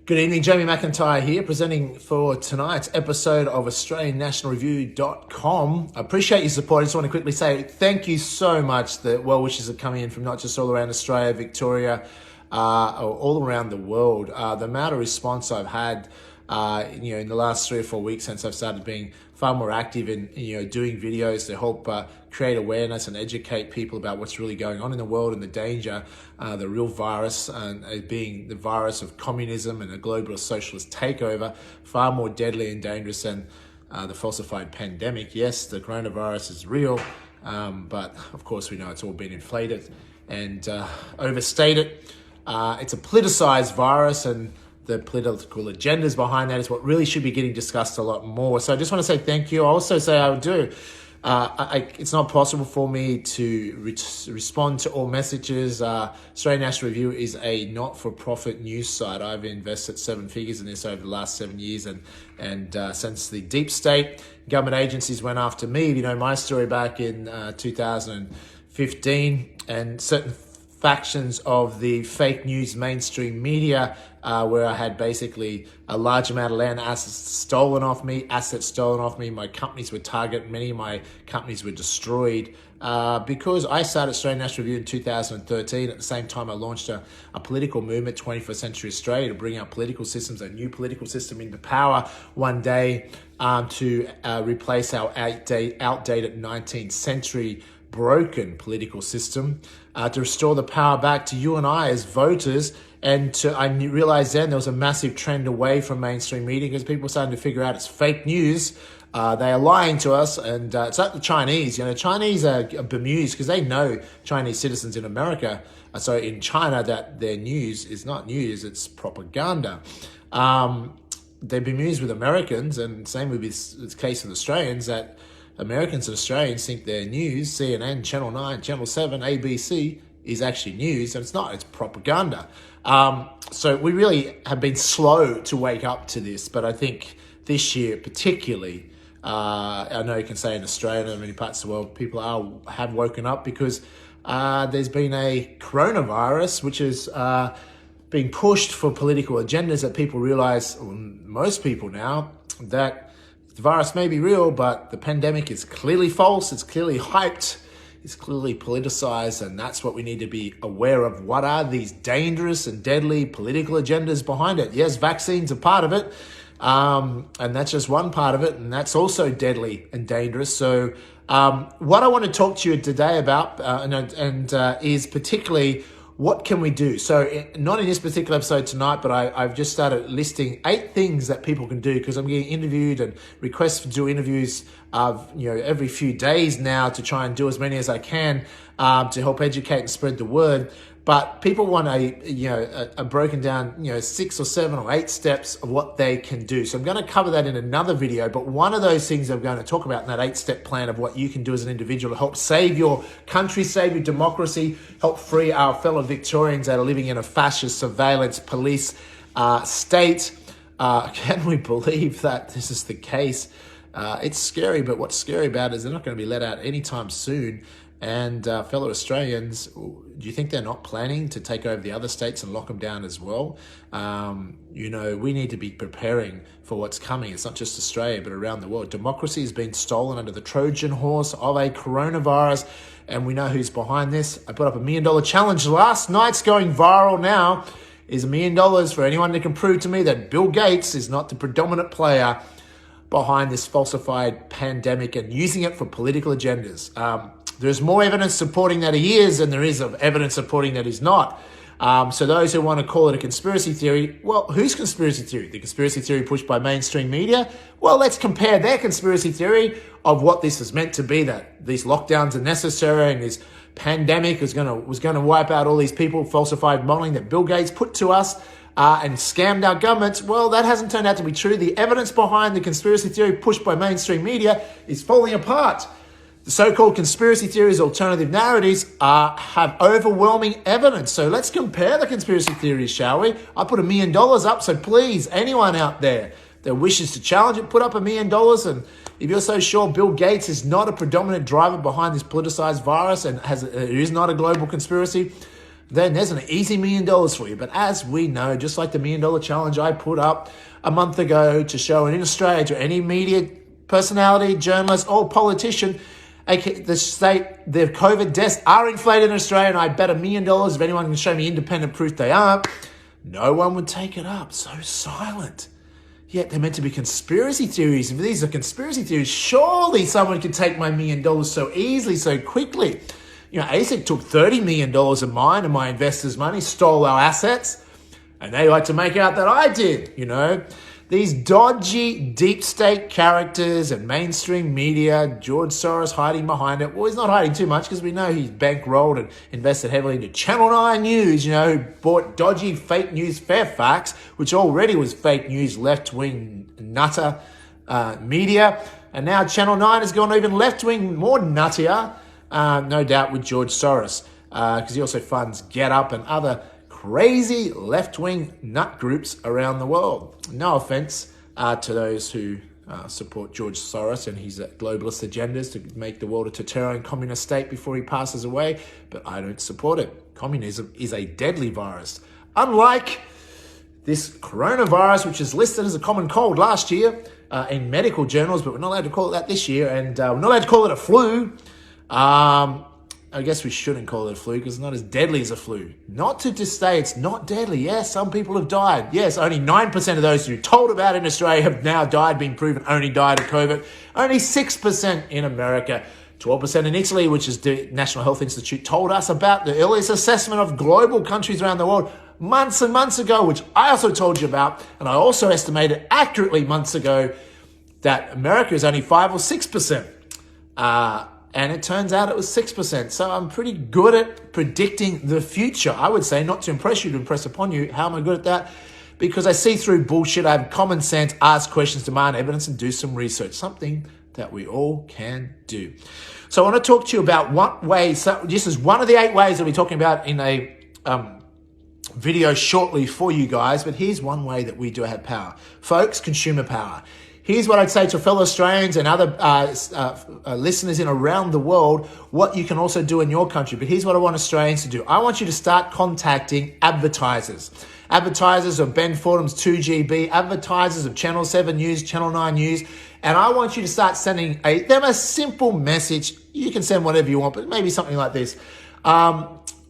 Good evening, Jamie McIntyre here, presenting for tonight's episode of AustralianNationalReview.com. I appreciate your support. I just want to quickly say thank you so much. The well wishes are coming in from not just all around Australia, Victoria, all around the world. The amount of response I've had, in the last 3 or 4 weeks since I've started being far more active in, doing videos to help create awareness and educate people about what's really going on in the world and the danger, the real virus, being the virus of communism and a global socialist takeover, far more deadly and dangerous than the falsified pandemic. Yes, the coronavirus is real, but of course we know it's all been inflated and overstated. It's a politicized virus, and the political agendas behind that is what really should be getting discussed a lot more. So I just want to say thank you. I also say I would do. It's not possible for me to respond to all messages. Australian National Review is a not-for-profit news site. I've invested 7 figures in this over the last 7 years, and since the deep state government agencies went after me, my story back in 2015, and certain factions of the fake news mainstream media, where I had basically a large amount of land assets stolen off me. My companies were targeted. Many of my companies were destroyed because I started Australian National Review in 2013. At the same time, I launched a political movement, 21st Century Australia, to bring our political systems, a new political system into power one day, to replace our outdated 19th century broken political system, to restore the power back to you and I as voters. And I realized then there was a massive trend away from mainstream media because people were starting to figure out it's fake news. They are lying to us, and it's like the Chinese. Chinese are bemused because they know Chinese citizens in America, in China, that their news is not news, it's propaganda. They're bemused with Americans, and same with this case of Australians, that Americans and Australians think their news, CNN, Channel 9, Channel 7, ABC, is actually news, and it's not, it's propaganda. So we really have been slow to wake up to this, but I think this year particularly, I know you can say in Australia and many parts of the world, people have woken up because there's been a coronavirus, which is being pushed for political agendas, that people realize, most people now, that the virus may be real, but the pandemic is clearly false, it's clearly hyped, it's clearly politicized, and that's what we need to be aware of. What are these dangerous and deadly political agendas behind it? Yes, vaccines are part of it, and that's just one part of it, and that's also deadly and dangerous. So what I want to talk to you today about is particularly what can we do? So not in this particular episode tonight, but I've just started listing 8 things that people can do, because I'm getting interviewed and requests to do interviews every few days now, to try and do as many as I can to help educate and spread the word. But people want a broken down, 6 or 7 or 8 steps of what they can do. So I'm going to cover that in another video. But one of those things I'm going to talk about in that 8-step plan of what you can do as an individual to help save your country, save your democracy, help free our fellow Victorians that are living in a fascist surveillance police state. Can we believe that this is the case? It's scary, but what's scary about it is they're not going to be let out anytime soon. And fellow Australians, do you think they're not planning to take over the other states and lock them down as well? We need to be preparing for what's coming. It's not just Australia, but around the world. Democracy has been stolen under the Trojan horse of a coronavirus, and we know who's behind this. I put up $1 million challenge last night. It's going viral now. Is $1 million for anyone that can prove to me that Bill Gates is not the predominant player behind this falsified pandemic and using it for political agendas. There's more evidence supporting that he is than there is of evidence supporting that he's not. So those who want to call it a conspiracy theory, well, whose conspiracy theory? The conspiracy theory pushed by mainstream media? Well, let's compare their conspiracy theory of what this is meant to be, that these lockdowns are necessary and this pandemic was going to wipe out all these people, falsified modeling that Bill Gates put to us and scammed our governments. Well, that hasn't turned out to be true. The evidence behind the conspiracy theory pushed by mainstream media is falling apart. The so-called conspiracy theories, alternative narratives, have overwhelming evidence. So let's compare the conspiracy theories, shall we? I put $1 million up, so please, anyone out there that wishes to challenge it, put up $1 million. And if you're so sure Bill Gates is not a predominant driver behind this politicized virus and it is not a global conspiracy, then there's an easy $1 million for you. But as we know, just like the $1 million challenge I put up a month ago to show in Australia to any media personality, journalist, or politician, the COVID deaths are inflated in Australia, and I bet $1 million if anyone can show me independent proof they aren't, no one would take it up. So silent. Yet they're meant to be conspiracy theories. If these are conspiracy theories, surely someone could take my $1 million so easily, so quickly. ASIC took $30 million of mine and my investors' money, stole our assets, and they like to make out that I did, These dodgy deep state characters and mainstream media, George Soros hiding behind it. Well, he's not hiding too much because we know he's bankrolled and invested heavily into Channel 9 News, who bought dodgy fake news Fairfax, which already was fake news, left-wing nutter media. And now Channel 9 has gone even left-wing, more nuttier, no doubt with George Soros, because he also funds Get Up and other crazy left-wing nut groups around the world. No offense to those who support George Soros and his globalist agendas to make the world a totalitarian communist state before he passes away, but I don't support it. Communism is a deadly virus. Unlike this coronavirus, which is listed as a common cold last year in medical journals, but we're not allowed to call it that this year, and we're not allowed to call it a flu. I guess we shouldn't call it a flu because it's not as deadly as a flu. Not to just say it's not deadly. Yes, some people have died. Yes, only 9% of those who told about it in Australia have now died, been proven only died of COVID. Only 6% in America. 12% in Italy, which is the National Health Institute, told us about the earliest assessment of global countries around the world months and months ago, which I also told you about. And I also estimated accurately months ago that America is only 5 or 6%. And it turns out it was 6%. So I'm pretty good at predicting the future. I would say, not to impress you, to impress upon you. How am I good at that? Because I see through bullshit. I have common sense, ask questions, demand evidence, and do some research. Something that we all can do. So I want to talk to you about what ways. So this is one of the 8 ways that we're talking about in a video shortly for you guys. But here's one way that we do have power. Folks, consumer power. Here's what I'd say to fellow Australians and other listeners in around the world, what you can also do in your country. But here's what I want Australians to do. I want you to start contacting advertisers. Advertisers of Ben Fordham's 2GB, advertisers of Channel 7 News, Channel 9 News. And I want you to start sending them a simple message. You can send whatever you want, but maybe something like this.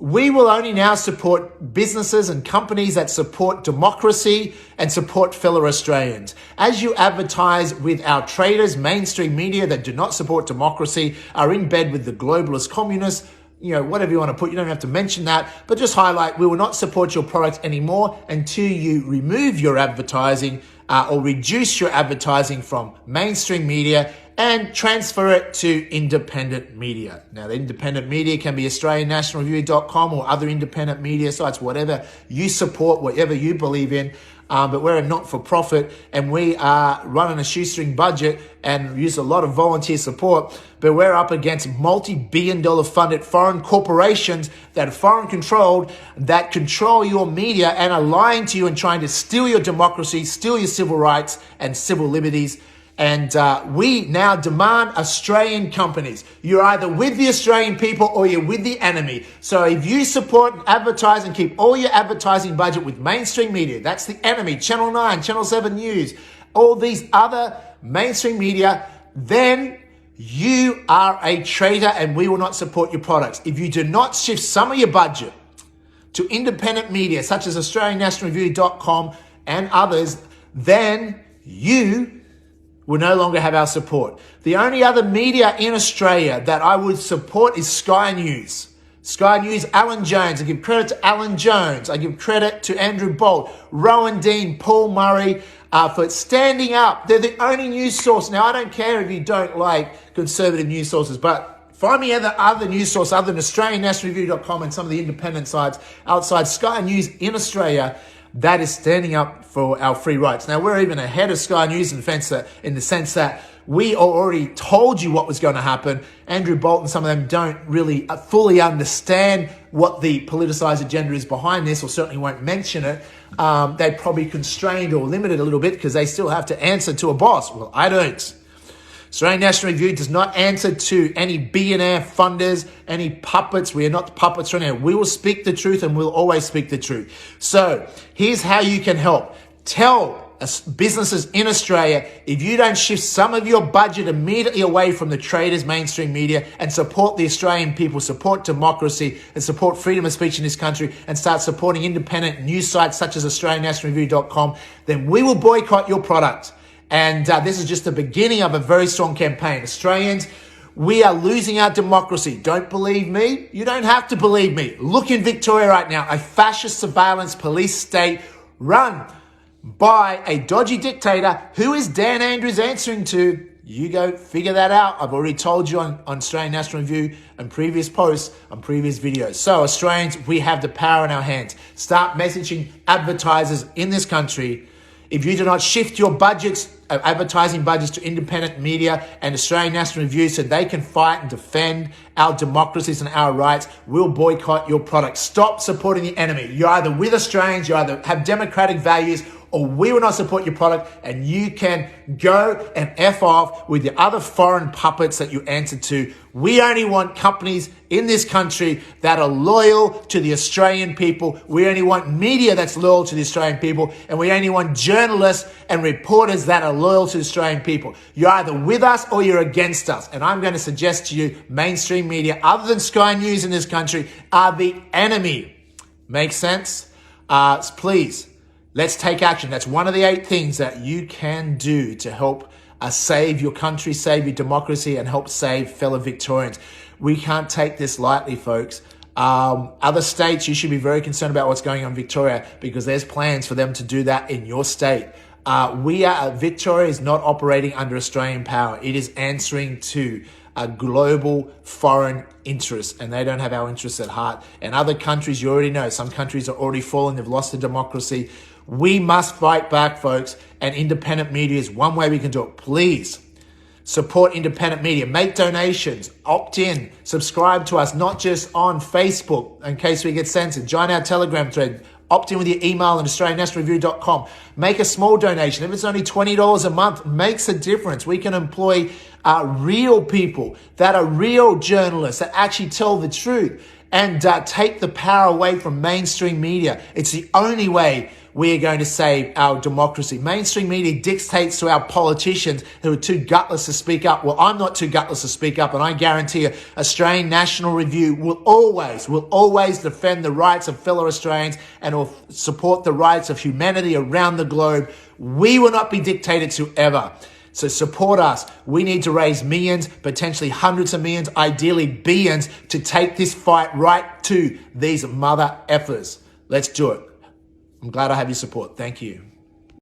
We will only now support businesses and companies that support democracy and support fellow Australians. As you advertise with our traders, mainstream media that do not support democracy, are in bed with the globalist communists, whatever you want to put, you don't have to mention that, but just highlight, we will not support your product anymore until you remove your advertising or reduce your advertising from mainstream media and transfer it to independent media. Now, the independent media can be AustralianNationalReview.com or other independent media sites, whatever you support, whatever you believe in. But we're a not-for-profit and we are running a shoestring budget and use a lot of volunteer support. But we're up against multi-billion-dollar funded foreign corporations that are foreign-controlled, that control your media and are lying to you and trying to steal your democracy, steal your civil rights and civil liberties. And we now demand Australian companies. You're either with the Australian people or you're with the enemy. So if you support and advertise and keep all your advertising budget with mainstream media, that's the enemy, Channel 9, Channel 7 News, all these other mainstream media, then you are a traitor and we will not support your products. If you do not shift some of your budget to independent media such as AustralianNationalReview.com and others, then you will no longer have our support. The only other media in Australia that I would support is Sky News. Sky News, Alan Jones. I give credit to Alan Jones. I give credit to Andrew Bolt, Rowan Dean, Paul Murray for standing up. They're the only news source. Now, I don't care if you don't like conservative news sources, but find me other news source other than AustralianNationalReview.com and some of the independent sites outside Sky News in Australia that is standing up for our free rights. Now, we're even ahead of Sky News in the sense that we already told you what was going to happen. Andrew Bolt and some of them don't really fully understand what the politicized agenda is behind this, or certainly won't mention it. They're probably constrained or limited a little bit because they still have to answer to a boss. Well, I don't. Australian National Review does not answer to any billionaire funders, any puppets. We are not the puppets right now. We will speak the truth and we'll always speak the truth. So here's how you can help. Tell businesses in Australia, if you don't shift some of your budget immediately away from the traders, mainstream media, and support the Australian people, support democracy, and support freedom of speech in this country, and start supporting independent news sites such as AustralianNationalReview.com, then we will boycott your product. And this is just the beginning of a very strong campaign. Australians, we are losing our democracy. Don't believe me? You don't have to believe me. Look in Victoria right now, a fascist surveillance police state run by a dodgy dictator. Who is Dan Andrews answering to? You go figure that out. I've already told you on Australian National Review and previous posts, on previous videos. So Australians, we have the power in our hands. Start messaging advertisers in this country. If you do not shift your budgets, advertising budgets to independent media and Australian National Review so they can fight and defend our democracies and our rights, we'll boycott your product. Stop supporting the enemy. You're either with Australians, you either have democratic values, or we will not support your product, and you can go and F off with the other foreign puppets that you answer to. We only want companies in this country that are loyal to the Australian people. We only want media that's loyal to the Australian people, and we only want journalists and reporters that are loyal to the Australian people. You're either with us or you're against us. And I'm going to suggest to you, mainstream media, other than Sky News in this country, are the enemy. Make sense? Please. Let's take action. That's one of the 8 things that you can do to help save your country, save your democracy, and help save fellow Victorians. We can't take this lightly, folks. Other states, you should be very concerned about what's going on in Victoria, because there's plans for them to do that in your state. Victoria is not operating under Australian power. It is answering to a global foreign interests, and they don't have our interests at heart. And other countries, you already know, some countries are already fallen. They've lost their democracy. We must fight back, folks, and independent media is one way we can do it. Please support independent media. Make donations. Opt in. Subscribe to us, not just on Facebook in case we get censored. Join our Telegram thread. Opt in with your email at AustralianNationalReview.com. Make a small donation. If it's only $20 a month, makes a difference. We can employ real people that are real journalists that actually tell the truth and take the power away from mainstream media. It's the only way we are going to save our democracy. Mainstream media dictates to our politicians who are too gutless to speak up. Well, I'm not too gutless to speak up, and I guarantee you, Australian National Review will always defend the rights of fellow Australians and will support the rights of humanity around the globe. We will not be dictated to ever. So support us. We need to raise millions, potentially hundreds of millions, ideally billions, to take this fight right to these mother effers. Let's do it. I'm glad I have your support. Thank you.